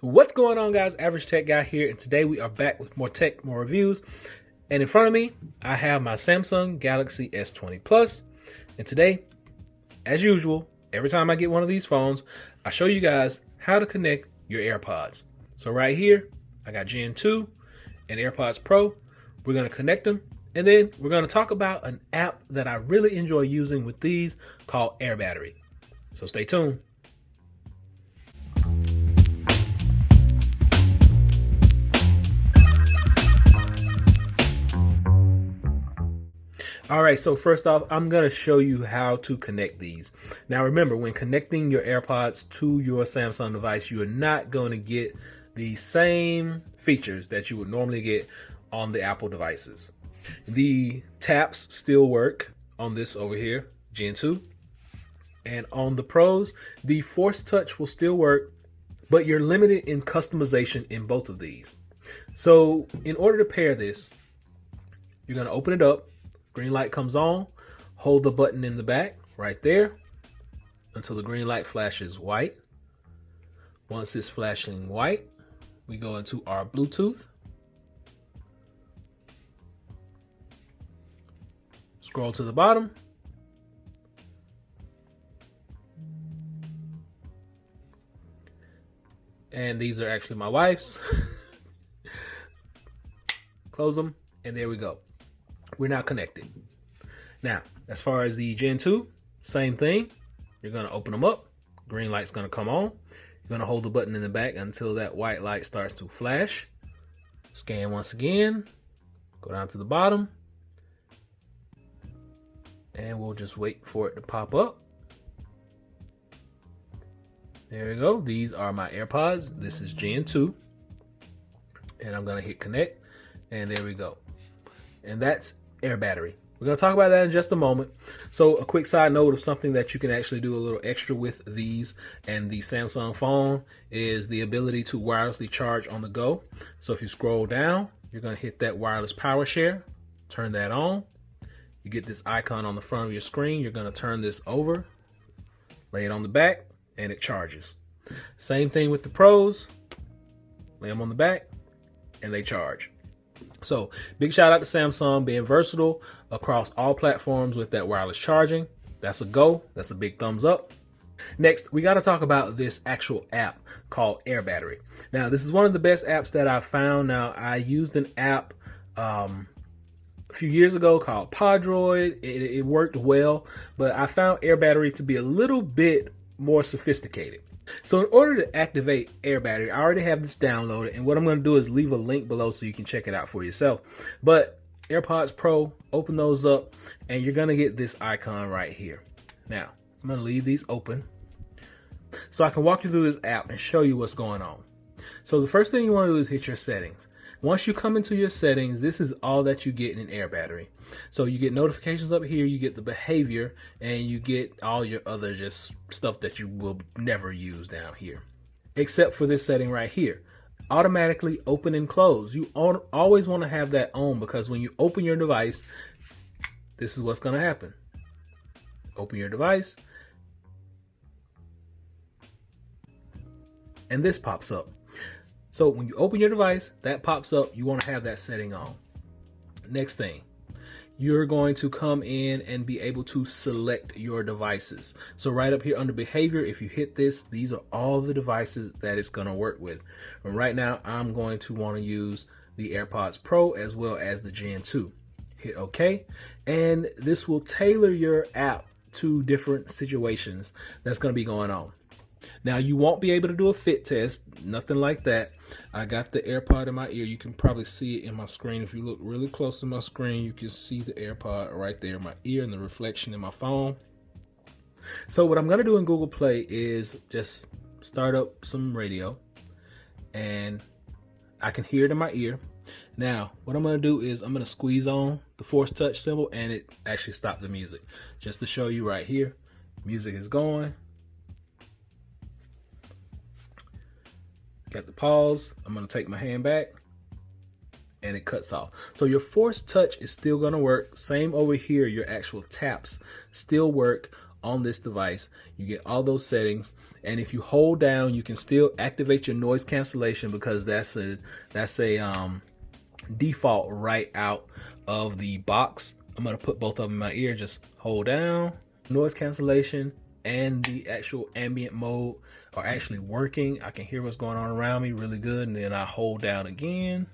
What's going on, guys? Average Tech Guy here, and today we are back with more tech, more reviews. And in front of me, I have my Samsung Galaxy S20 Plus. And today, as usual, every time I get one of these phones, I show you guys how to connect your AirPods. So right here, I got Gen 2 and AirPods Pro. We're going to connect them, and then we're going to talk about an app that I really enjoy using with these called AirBattery. So stay tuned. All right, so first off, I'm going to show you how to connect these. Now remember, when connecting your AirPods to your Samsung device, you are not going to get the same features that you would normally get on the Apple devices. The taps still work on this over here, Gen 2. And on the Pros, the Force Touch will still work, but you're limited in customization in both of these. So in order to pair this, you're going to open it up. Green light comes on, hold the button in the back right there until the green light flashes white. Once it's flashing white, we go into our Bluetooth. Scroll to the bottom. And these are actually my wife's. Close them, and there we go. We're now connected. Now, as far as the Gen 2, same thing. You're going to open them up. Green light's going to come on. You're going to hold the button in the back until that white light starts to flash. Scan once again. Go down to the bottom. And we'll just wait for it to pop up. There we go. These are my AirPods. This is Gen 2. And I'm going to hit connect. And there we go. And that's AirBattery. We're going to talk about that in just a moment. So a quick side note of something that you can actually do a little extra with these and the Samsung phone is the ability to wirelessly charge on the go. So if you scroll down, you're going to hit that wireless power share, turn that on. You get this icon on the front of your screen. You're going to turn this over, lay it on the back, and it charges. Same thing with the Pros. Lay them on the back, and they charge. So big shout out to Samsung being versatile across all platforms with that wireless charging. That's a go. That's a big thumbs up. Next, we got to talk about this actual app called AirBattery. Now, this is one of the best apps that I've found. Now, I used an app a few years ago called Podroid. It worked well, but I found AirBattery to be a little bit more sophisticated. So in order to activate AirBattery, I already have this downloaded, and what I'm going to do is leave a link below so you can check it out for yourself. But AirPods Pro, open those up, and you're going to get this icon right here. Now, I'm going to leave these open so I can walk you through this app and show you what's going on. So the first thing you want to do is hit your settings. Once you come into your settings, this is all that you get in AirBattery. So you get notifications up here, you get the behavior, and you get all your other just stuff that you will never use down here. Except for this setting right here. Automatically open and close. You always want to have that on because when you open your device, this is what's going to happen. Open your device. And this pops up. So when you open your device, that pops up. You want to have that setting on. Next thing, you're going to come in and be able to select your devices. So right up here under behavior, if you hit this, these are all the devices that it's going to work with. And right now, I'm going to want to use the AirPods Pro as well as the Gen 2. Hit OK. And this will tailor your app to different situations that's going to be going on. Now, you won't be able to do a fit test, nothing like that. I got the AirPod in my ear. You can probably see it in my screen. If you look really close to my screen, you can see the AirPod right there in my ear and the reflection in my phone. So what I'm going to do in Google Play is just start up some radio, and I can hear it in my ear. Now, what I'm going to do is I'm going to squeeze on the Force Touch symbol, and it actually stopped the music. Just to show you right here, music is going. Got the pause. I'm going to take my hand back, and it cuts off. So your Force Touch is still going to work. Same over here. Your actual taps still work on this device. You get all those settings, and if you hold down, you can still activate your noise cancellation, because that's a default right out of the box. I'm gonna put both of them in my ear. Just hold down. Noise cancellation and the actual ambient mode are actually working. I can hear what's going on around me really good, and then I hold down again,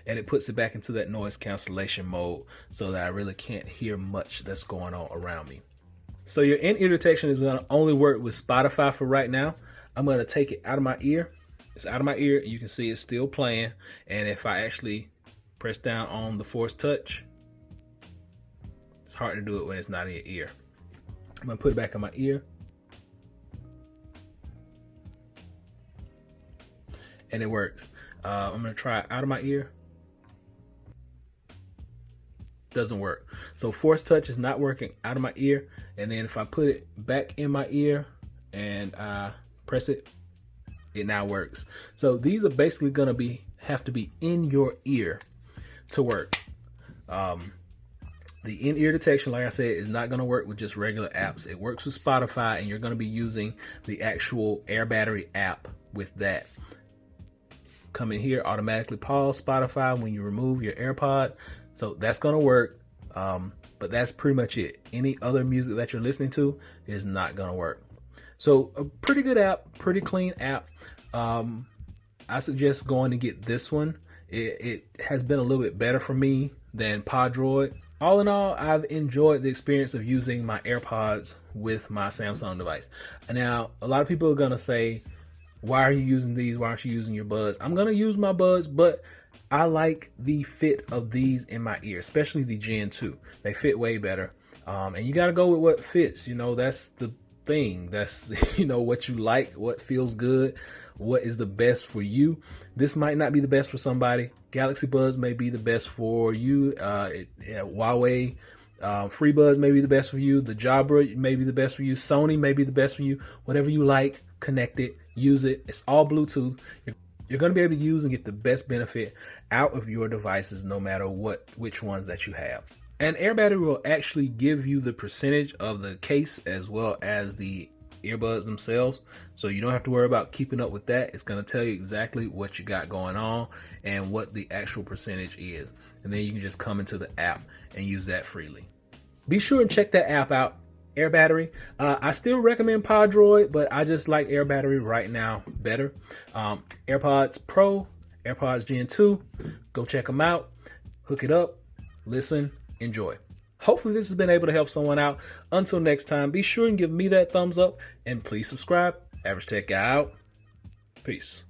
and it puts it back into that noise cancellation mode so that I really can't hear much that's going on around me. So your in-ear detection is gonna only work with Spotify for right now. I'm gonna take it out of my ear. It's out of my ear. You can see it's still playing. And if I actually press down on the force touch, it's hard to do it when it's not in your ear. I'm gonna put it back in my ear. And it works. I'm gonna try it out of my ear. Doesn't work. So force touch is not working out of my ear. And then if I put it back in my ear and press it, it now works. So these are basically gonna have to be in your ear to work. The in-ear detection, like I said, is not going to work with just regular apps. It works with Spotify, and you're going to be using the actual AirBattery app with that. Come in here, automatically pause Spotify when you remove your AirPod. So that's going to work, but that's pretty much it. Any other music that you're listening to is not going to work. So a pretty good app, pretty clean app. I suggest going to get this one. It has been a little bit better for me than Podroid. All in all, I've enjoyed the experience of using my AirPods with my Samsung device. Now, a lot of people are going to say, why are you using these? Why aren't you using your buds? I'm going to use my buds, but I like the fit of these in my ear, especially the Gen 2. They fit way better. And you got to go with what fits. You know, that's the thing. That's, you know, what you like, what feels good, what is the best for you. This might not be the best for somebody. Galaxy Buds may be the best for you. Huawei FreeBuds may be the best for you. The Jabra may be the best for you. Sony may be the best for you. Whatever you like, connect it, use it. It's all Bluetooth. You're going to be able to use and get the best benefit out of your devices, no matter which ones that you have. And AirBattery will actually give you the percentage of the case as well as the earbuds themselves, so you don't have to worry about keeping up with that. It's going to tell you exactly what you got going on and what the actual percentage is, and then you can just come into the app and use that freely. Be sure and check that app out, AirBattery. I still recommend Podroid, but I just like AirBattery right now better. AirPods Pro, AirPods Gen 2, go check them out, hook it up, listen, enjoy. Hopefully this has been able to help someone out. Until next time, be sure and give me that thumbs up, and please subscribe. Average Tech Guy out. Peace.